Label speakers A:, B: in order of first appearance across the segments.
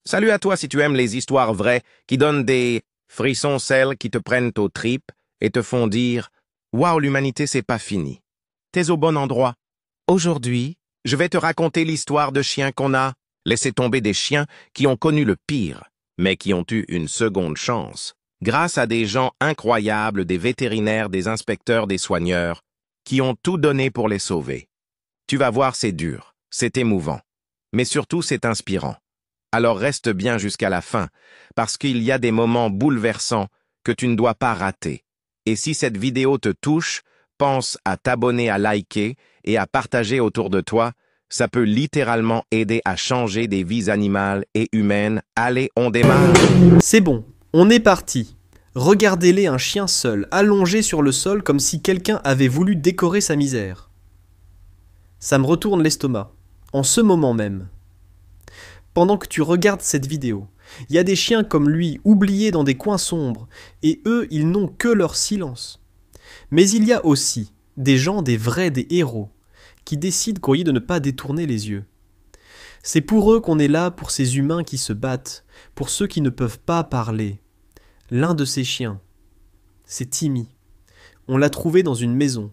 A: Salut à toi si tu aimes les histoires vraies qui donnent des frissons, celles qui te prennent aux tripes et te font dire Waouh, l'humanité, c'est pas fini. T'es au bon endroit. Aujourd'hui, je vais te raconter l'histoire de chiens qu'on a laissé tomber, des chiens qui ont connu le pire, mais qui ont eu une seconde chance, grâce à des gens incroyables, des vétérinaires, des inspecteurs, des soigneurs, qui ont tout donné pour les sauver. Tu vas voir, c'est dur, c'est émouvant, mais surtout c'est inspirant. Alors reste bien jusqu'à la fin, parce qu'il y a des moments bouleversants que tu ne dois pas rater. Et si cette vidéo te touche, pense à t'abonner, à liker et à partager autour de toi. Ça peut littéralement aider à changer des vies animales et humaines. Allez, on démarre!
B: C'est bon, on est parti. Regardez-les, un chien seul, allongé sur le sol comme si quelqu'un avait voulu décorer sa misère. Ça me retourne l'estomac, en ce moment même. Pendant que tu regardes cette vidéo, il y a des chiens comme lui, oubliés dans des coins sombres, et eux, ils n'ont que leur silence. Mais il y a aussi des gens, des vrais, des héros, qui décident qu'au lieu de ne pas détourner les yeux. C'est pour eux qu'on est là, pour ces humains qui se battent, pour ceux qui ne peuvent pas parler. L'un de ces chiens, c'est Timmy. On l'a trouvé dans une maison.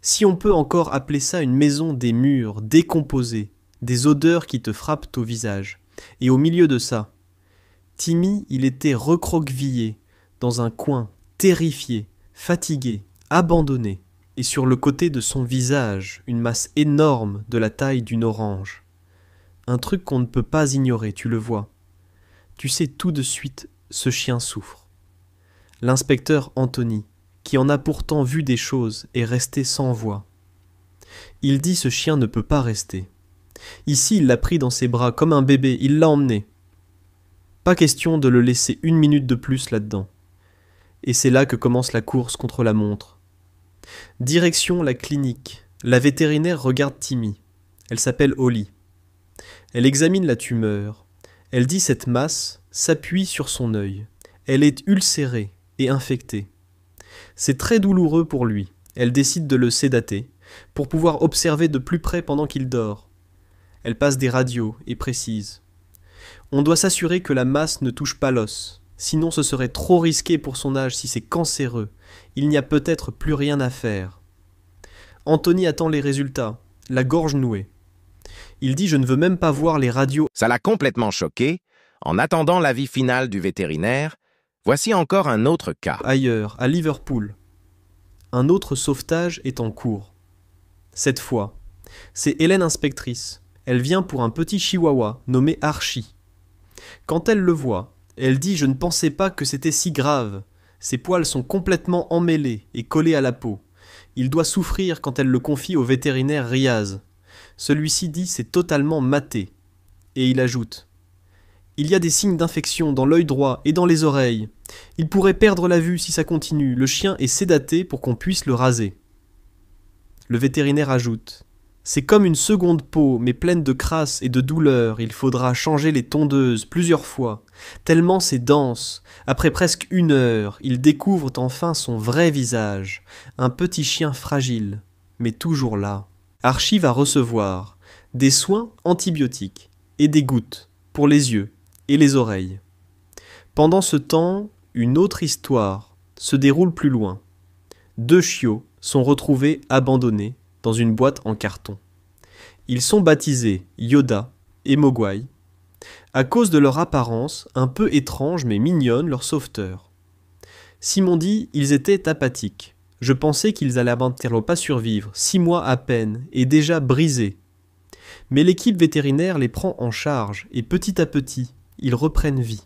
B: Si on peut encore appeler ça une maison, des murs décomposés, des odeurs qui te frappent au visage. Et au milieu de ça, Timmy, il était recroquevillé, dans un coin, terrifié, fatigué, abandonné, et sur le côté de son visage, une masse énorme de la taille d'une orange. Un truc qu'on ne peut pas ignorer, tu le vois. Tu sais tout de suite, ce chien souffre. L'inspecteur Anthony, qui en a pourtant vu des choses, est resté sans voix. Il dit ce chien ne peut pas rester. Ici, il l'a pris dans ses bras comme un bébé, il l'a emmené. Pas question de le laisser une minute de plus là-dedans. Et c'est là que commence la course contre la montre. Direction la clinique. La vétérinaire regarde Timmy. Elle s'appelle Holly. Elle examine la tumeur. Elle dit cette masse s'appuie sur son œil. Elle est ulcérée et infectée. C'est très douloureux pour lui. Elle décide de le sédater pour pouvoir observer de plus près pendant qu'il dort. Elle passe des radios et précise. On doit s'assurer que la masse ne touche pas l'os. Sinon ce serait trop risqué pour son âge si c'est cancéreux. Il n'y a peut-être plus rien à faire. Anthony attend les résultats, la gorge nouée. Il dit « Je ne veux même pas voir les radios ».
A: Ça l'a complètement choqué. En attendant l'avis final du vétérinaire, voici encore un autre cas.
B: Ailleurs, à Liverpool. Un autre sauvetage est en cours. Cette fois, c'est Hélène inspectrice. Elle vient pour un petit chihuahua nommé Archie. Quand elle le voit, elle dit « Je ne pensais pas que c'était si grave. Ses poils sont complètement emmêlés et collés à la peau. Il doit souffrir quand elle le confie au vétérinaire Riaz. Celui-ci dit « C'est totalement maté. » Et il ajoute « Il y a des signes d'infection dans l'œil droit et dans les oreilles. Il pourrait perdre la vue si ça continue. Le chien est sédaté pour qu'on puisse le raser. » Le vétérinaire ajoute « C'est comme une seconde peau, mais pleine de crasse et de douleur. Il faudra changer les tondeuses plusieurs fois. Tellement c'est dense. Après presque 1 heure, ils découvrent enfin son vrai visage. Un petit chien fragile, mais toujours là. Archie va recevoir des soins antibiotiques et des gouttes pour les yeux et les oreilles. Pendant ce temps, une autre histoire se déroule plus loin. 2 chiots sont retrouvés abandonnés dans une boîte en carton. Ils sont baptisés Yoda et Mogwai à cause de leur apparence un peu étrange mais mignonne, leur sauveteur. Simon dit ils étaient apathiques. Je pensais qu'ils allaient pas survivre, 6 mois à peine et déjà brisés. Mais l'équipe vétérinaire les prend en charge et petit à petit, ils reprennent vie.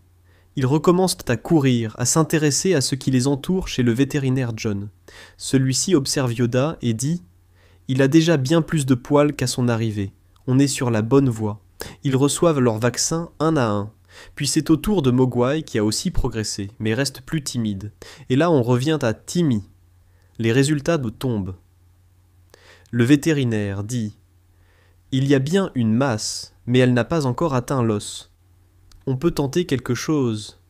B: Ils recommencent à courir, à s'intéresser à ce qui les entoure chez le vétérinaire John. Celui-ci observe Yoda et dit « Il a déjà bien plus de poils qu'à son arrivée. On est sur la bonne voie. » Ils reçoivent leur vaccin un à un. Puis c'est au tour de Mogwai qui a aussi progressé, mais reste plus timide. Et là on revient à Timmy. Les résultats tombent. Le vétérinaire dit « Il y a bien une masse, mais elle n'a pas encore atteint l'os. On peut tenter quelque chose. »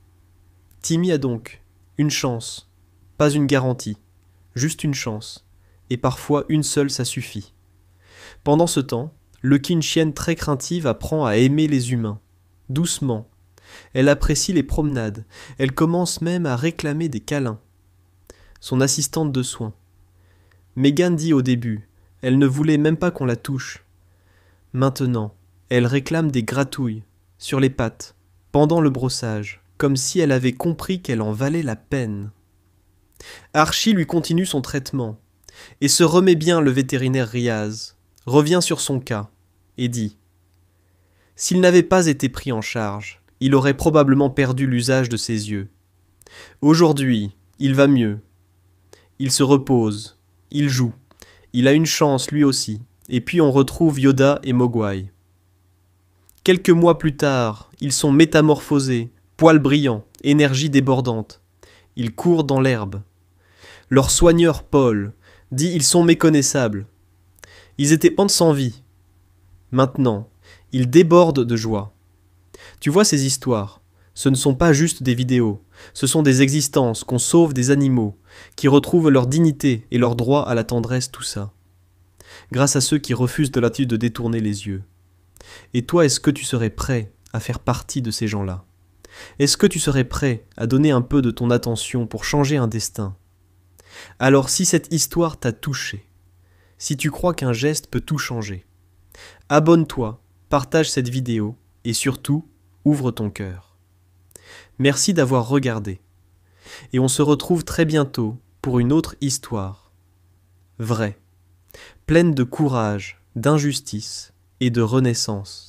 B: Timmy a donc une chance, pas une garantie, juste une chance. Et parfois une seule ça suffit. Pendant ce temps, Lucky, une chienne très craintive, apprend à aimer les humains. doucement. Elle apprécie les promenades, elle commence même à réclamer des câlins. Son assistante de soins. Megan dit au début, elle ne voulait même pas qu'on la touche. Maintenant, elle réclame des gratouilles, sur les pattes, pendant le brossage, comme si elle avait compris qu'elle en valait la peine. Archie lui continue son traitement, et se remet bien le vétérinaire Riaz, revient sur son cas, et dit « S'il n'avait pas été pris en charge, il aurait probablement perdu l'usage de ses yeux. Aujourd'hui, il va mieux. Il se repose, il joue, il a une chance lui aussi, et puis on retrouve Yoda et Mogwai. Quelques mois plus tard, ils sont métamorphosés, poils brillants, énergie débordante. Ils courent dans l'herbe. Leur soigneur Paul dit ils sont méconnaissables. Ils étaient pentes sans vie. Maintenant, ils débordent de joie. Tu vois ces histoires, ce ne sont pas juste des vidéos, ce sont des existences qu'on sauve des animaux, qui retrouvent leur dignité et leur droit à la tendresse, tout ça. Grâce à ceux qui refusent de l'attitude de détourner les yeux. Et toi, est-ce que tu serais prêt à faire partie de ces gens-là? Est-ce que tu serais prêt à donner un peu de ton attention pour changer un destin? Alors si cette histoire t'a touché, si tu crois qu'un geste peut tout changer, abonne-toi, partage cette vidéo et surtout, ouvre ton cœur. Merci d'avoir regardé. Et on se retrouve très bientôt pour une autre histoire. Vraie, pleine de courage, d'injustice et de renaissance.